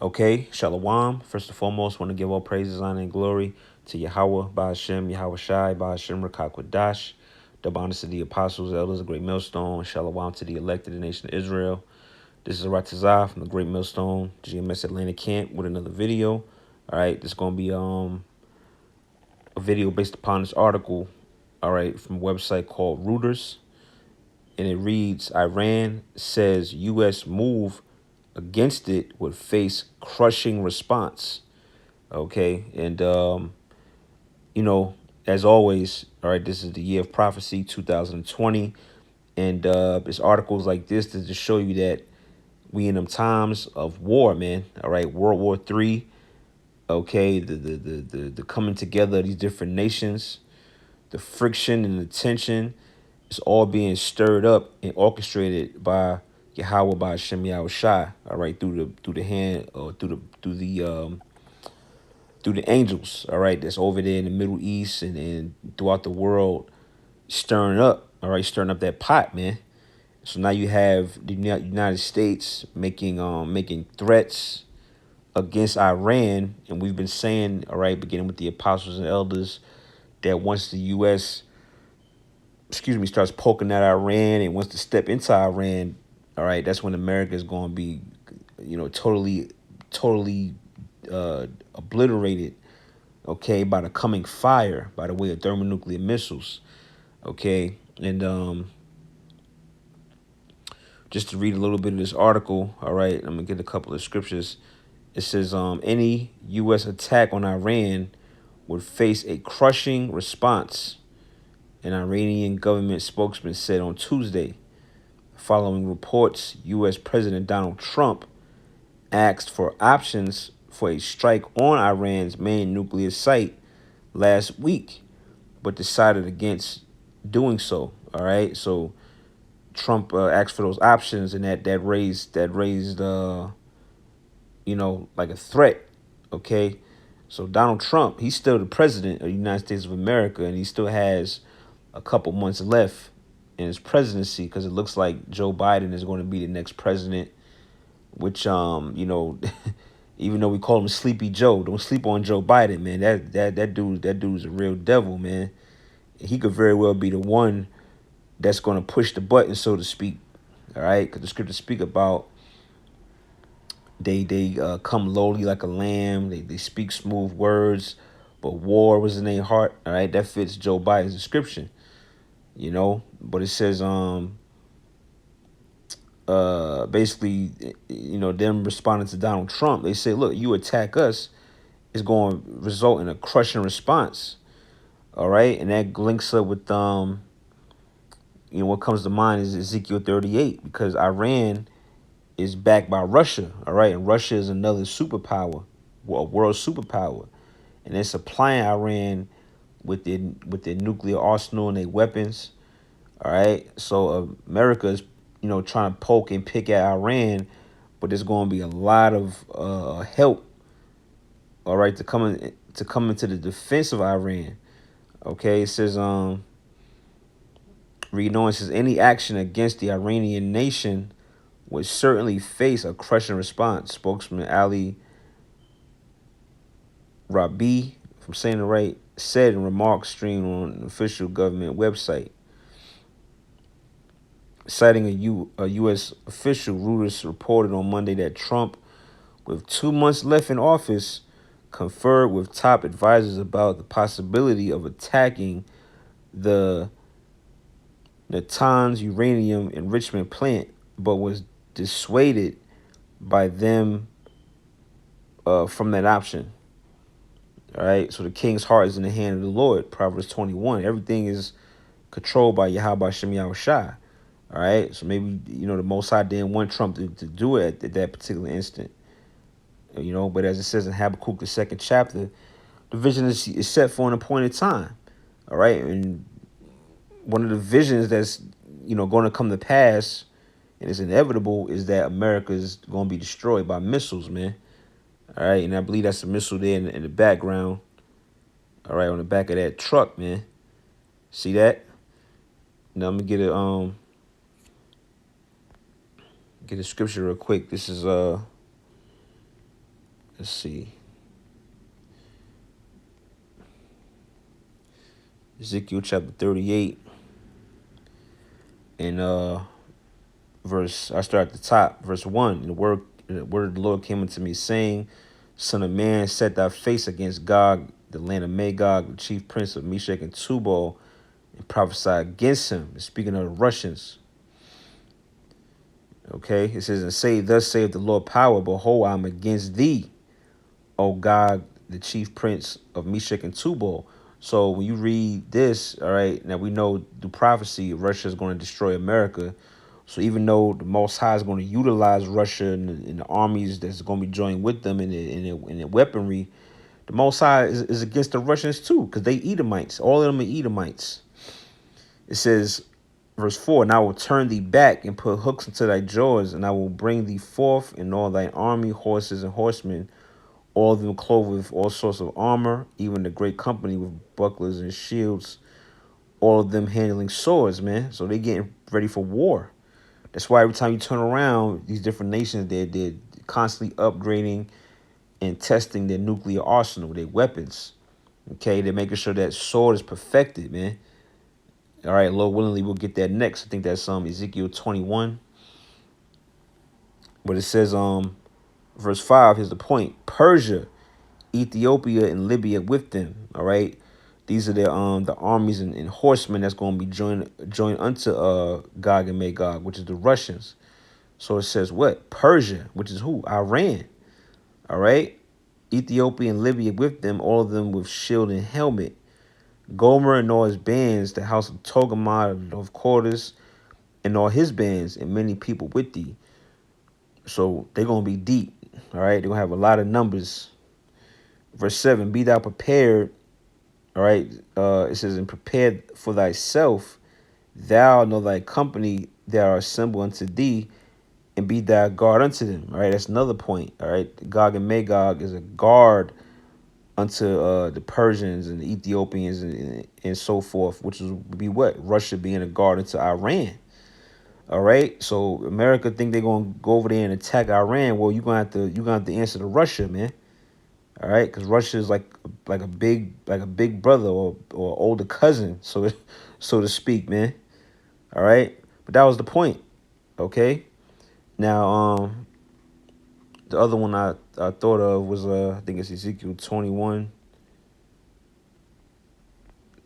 Okay, Shalom. First and foremost, want to give all praises, honor, and glory to Yahweh, Ba'ashem, Yahweh Shai, Ba'ashem, Rakakwadash, double honors to the apostles, elders, the great millstone, Shalom to the elected, the nation of Israel. This is Ratazah from the great millstone, GMS Atlanta Camp, with another video. All right, this is going to be a video based upon this article, all right, from a website called Reuters. And it reads, Iran says U.S. move against it would face crushing response. Okay. And, as always, all right, this is the year of prophecy, 2020. And it's articles like this to just show you that we in them times of war, man. All right. World War III. Okay. The coming together of these different nations, the friction and the tension is all being stirred up and orchestrated by Yahweh, by Hashem Yahweh Shai, all right, through the hand or through the angels, all right, that's over there in the Middle East and throughout the world, stirring up, all right, stirring up that pot, man. So now you have the United States making threats against Iran, and we've been saying, all right, beginning with the apostles and elders, that once the U.S. starts poking at Iran and wants to step into Iran, all right, that's when America is going to be, totally obliterated, okay, by the coming fire, by the way of thermonuclear missiles, okay. And just to read a little bit of this article, all right, I'm going to get a couple of scriptures. It says, any U.S. attack on Iran would face a crushing response, an Iranian government spokesman said on Tuesday, following reports U.S. President Donald Trump asked for options for a strike on Iran's main nuclear site last week, but decided against doing so. All right, so Trump asked for those options, and that raised like a threat. Okay, so Donald Trump, he's still the president of the United States of America, and he still has a couple months left in his presidency, because it looks like Joe Biden is going to be the next president, which even though we call him Sleepy Joe, don't sleep on Joe Biden, man. That dude's a real devil, man. He could very well be the one that's going to push the button, so to speak. All right, because the scriptures speak about they come lowly like a lamb. They speak smooth words, but war was in their heart. All right, that fits Joe Biden's description. But it says basically, them responding to Donald Trump, they say, look, you attack us, is going to result in a crushing response. All right, and that links up with what comes to mind is Ezekiel 38, because Iran is backed by Russia. All right, and Russia is another superpower, a world superpower, and they're supplying Iran with their nuclear arsenal and their weapons. All right, so America is trying to poke and pick at Iran, but there's going to be a lot of help. All right, to come into the defense of Iran. Okay, it says reading on, it says any action against the Iranian nation would certainly face a crushing response. Spokesman Ali Rabi, if I'm saying it right, said in remarks streamed on an official government website. Citing a U.S. official, Reuters reported on Monday that Trump, with 2 months left in office, conferred with top advisors about the possibility of attacking the Natanz uranium enrichment plant, but was dissuaded by them from that option. All right, so the king's heart is in the hand of the Lord. Proverbs 21. Everything is controlled by Yahweh Hashem Yahweh Shai. All right, so maybe the Most High didn't want Trump to do it at that particular instant. But as it says in Habakkuk, the 2nd chapter, the vision is set for an appointed time. All right, and one of the visions that's going to come to pass, and it's inevitable, is that America is going to be destroyed by missiles, man. All right, and I believe that's a missile there in the background. All right, on the back of that truck, man. See that? Now I'm gonna get a scripture real quick. This is Let's see. Ezekiel chapter 38 and I start at the top, verse 1. And the word of the Lord came unto me, saying, Son of man, set thy face against Gog, the land of Magog, the chief prince of Meshach and Tubal, and prophesy against him. And speaking of the Russians. Okay, it says, and say, thus saith the Lord power, behold, I am against thee, O Gog, the chief prince of Meshach and Tubal. So when you read this, all right, now we know the prophecy, Russia is going to destroy America. So even though the Most High is going to utilize Russia and the armies that's going to be joined with them in the weaponry, the Most High is against the Russians too, because they Edomites. All of them are Edomites. It says, verse 4, and I will turn thee back and put hooks into thy jaws, and I will bring thee forth in all thine army, horses and horsemen, all of them clothed with all sorts of armor, even the great company with bucklers and shields, all of them handling swords, man. So they getting ready for war. That's why every time you turn around, these different nations, they're constantly upgrading and testing their nuclear arsenal, their weapons. Okay, they're making sure that sword is perfected, man. All right, Lord willingly, we'll get that next. I think that's Ezekiel 21. But it says, verse 5, here's the point. Persia, Ethiopia, and Libya with them. All right. These are the armies and horsemen that's going to be joined unto Gog and Magog, which is the Russians. So it says what? Persia, which is who? Iran. All right. Ethiopia and Libya with them, all of them with shield and helmet. Gomer and all his bands, the house of Togarmah of Quarters, and all his bands, and many people with thee. So they're going to be deep. All right. They're going to have a lot of numbers. Verse 7, be thou prepared. All right. It says, and prepared for thyself, thou know thy company that are assembled unto thee, and be thou guard unto them. All right. That's another point. All right. Gog and Magog is a guard unto the Persians and the Ethiopians and so forth, which would be what? Russia being a guard into Iran. All right. So America think they're gonna go over there and attack Iran. Well, you're gonna have to answer to Russia, man. All right, because Russia is like a big brother or older cousin, so to speak, man. All right, but that was the point. Okay, now the other one I thought of was I think it's Ezekiel 21.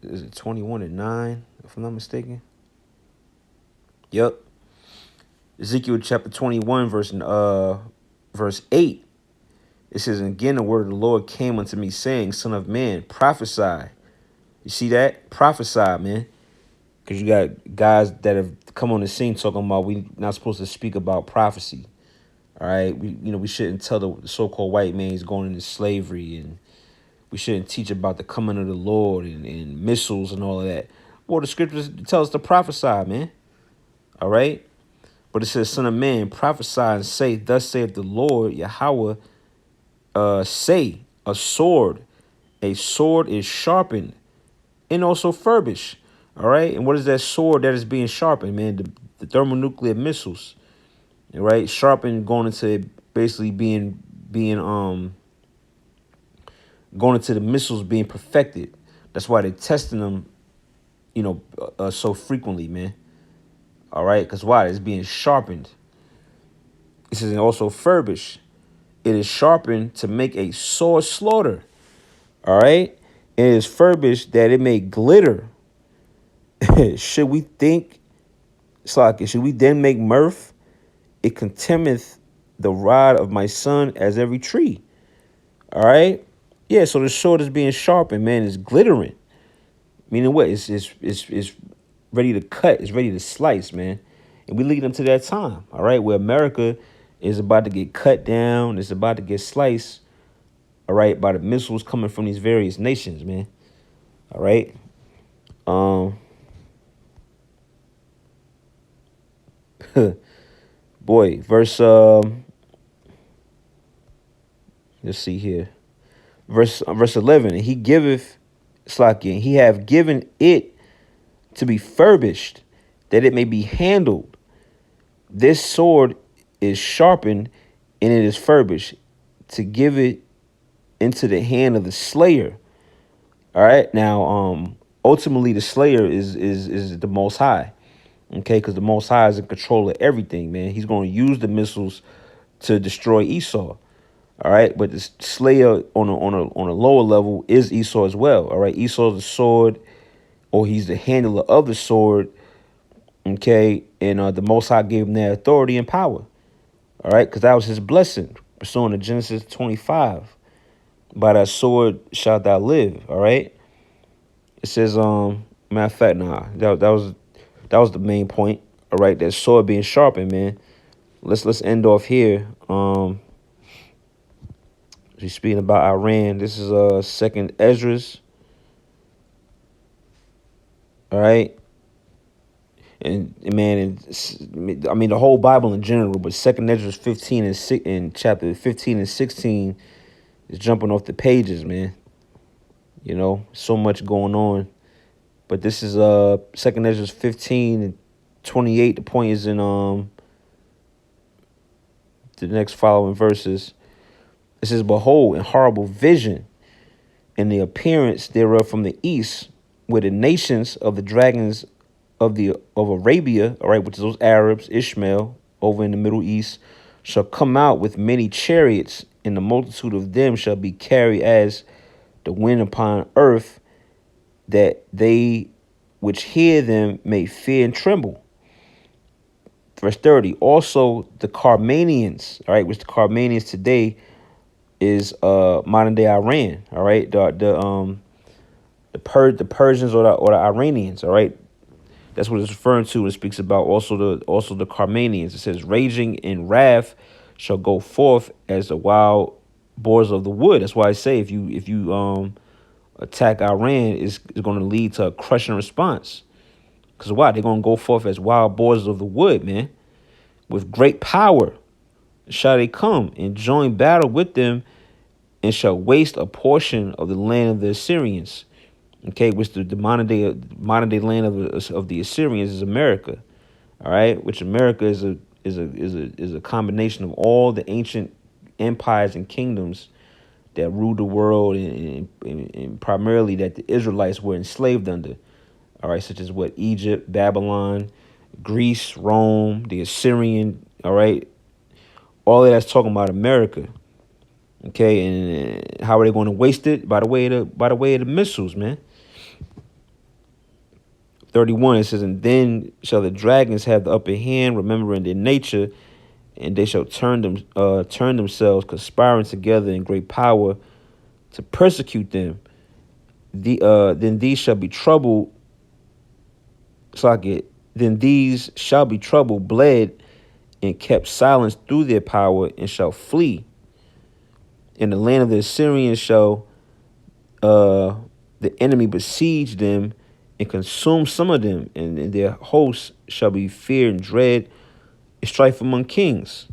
Is it 21:9 if I'm not mistaken? Yep. Ezekiel chapter 21 verse 8. It says, and again the word of the Lord came unto me, saying, Son of man, prophesy. You see that? Prophesy, man. Because you got guys that have come on the scene talking about we not supposed to speak about prophecy. All right. We shouldn't tell the so-called white man he's going into slavery, and we shouldn't teach about the coming of the Lord and missiles and all of that. Well, the scriptures tell us to prophesy, man. All right. But it says, Son of man, prophesy and say, thus saith the Lord Yahweh, say, a sword is sharpened and also furbished. All right. And what is that sword that is being sharpened, man? The thermonuclear missiles. All right. Sharpened, going into basically being going into the missiles being perfected. That's why they're testing them, so frequently, man. All right. Because why? It's being sharpened. It says, and also furbished. It is sharpened to make a sore slaughter. All right. It is furbished that it may glitter. Should we think, Slocky, should we then make mirth? It contemneth the rod of my son as every tree. All right. Yeah. So the sword is being sharpened, man. It's glittering. Meaning what? It's ready to cut. It's ready to slice, man. And we lead them to that time. All right. Where America is about to get cut down. It's about to get sliced. All right. By the missiles coming from these various nations, man. All right. Boy, verse let's see here. Verse 11, and he giveth, Slakia, he have given it to be furbished, that it may be handled. This sword is sharpened, and it is furbished, to give it into the hand of the slayer. All right. Now, ultimately the slayer is the Most High. Okay, because the Most High is in control of everything, man. He's going to use the missiles to destroy Esau. All right, but the slayer on a lower level is Esau as well. All right, Esau's the sword, or he's the handler of the sword. Okay, and the Most High gave him that authority and power. All right, because that was his blessing, pursuant to Genesis 25. By that sword shalt thou live. All right, it says matter of fact, nah, that was the main point. All right, that sword being sharpened, man. Let's end off here. He's speaking about Iran. This is second Esdras. All right. And man, I mean the whole Bible in general, but second Esdras 15 and 6 in chapter 15 and 16 is jumping off the pages, man. You know, so much going on. But this is second Esdras 15 and 28. The point is in the next following verses. It says, behold, in horrible vision, and the appearance thereof from the east, where the nations of the dragons of Arabia, all right, which is those Arabs, Ishmael, over in the Middle East, shall come out with many chariots, and the multitude of them shall be carried as the wind upon earth, that they which hear them may fear and tremble. Verse 30, also the Carmanians, all right, which the Carmanians today is modern day Iran, all right, the Persians or the Iranians, all right. That's what it's referring to. It speaks about also the Carmanians. It says, raging in wrath shall go forth as the wild boars of the wood. That's why I say if you attack Iran, it's going to lead to a crushing response. Because why? They're going to go forth as wild boars of the wood, man. With great power shall they come and join battle with them, and shall waste a portion of the land of the Assyrians. Okay, which the modern day land of the Assyrians is America. All right, which America is a combination of all the ancient empires and kingdoms that ruled the world, and primarily that the Israelites were enslaved under. All right, such as what? Egypt, Babylon, Greece, Rome, the Assyrian. All right, all of that's talking about America. Okay, and how are they going to waste it? By the way of the missiles, man. 31, it says, and then shall the dragons have the upper hand, remembering their nature, and they shall turn themselves, conspiring together in great power to persecute them. Then these shall be troubled. Then these shall be troubled, bled, and kept silence through their power, and shall flee. In the land of the Assyrians shall the enemy besiege them, and consume some of them, and their hosts shall be fear and dread, and strife among kings.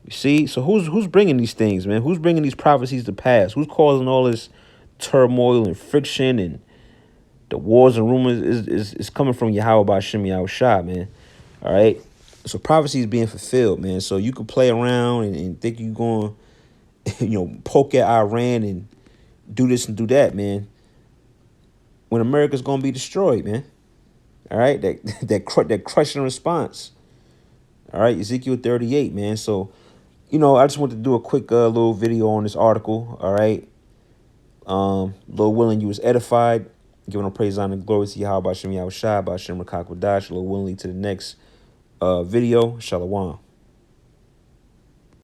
You see, so who's bringing these things, man? Who's bringing these prophecies to pass? Who's causing all this turmoil and friction, and the wars and rumors is coming from Yahweh Ba'Shem Yahweh Shah, man. All right, so prophecy is being fulfilled, man. So you can play around and think you're going, poke at Iran and do this and do that, man. When America's gonna be destroyed, man. All right, that crushing response. All right, Ezekiel 38, man. So, I just want to do a quick little video on this article. All right, Lord willing, you was edified. Giving all praise, honor, and glory to Yahweh Ba'Shem Yahweh Shai, Ba'Shem Rakakwadash. Lord willing, to the next video. Shalom.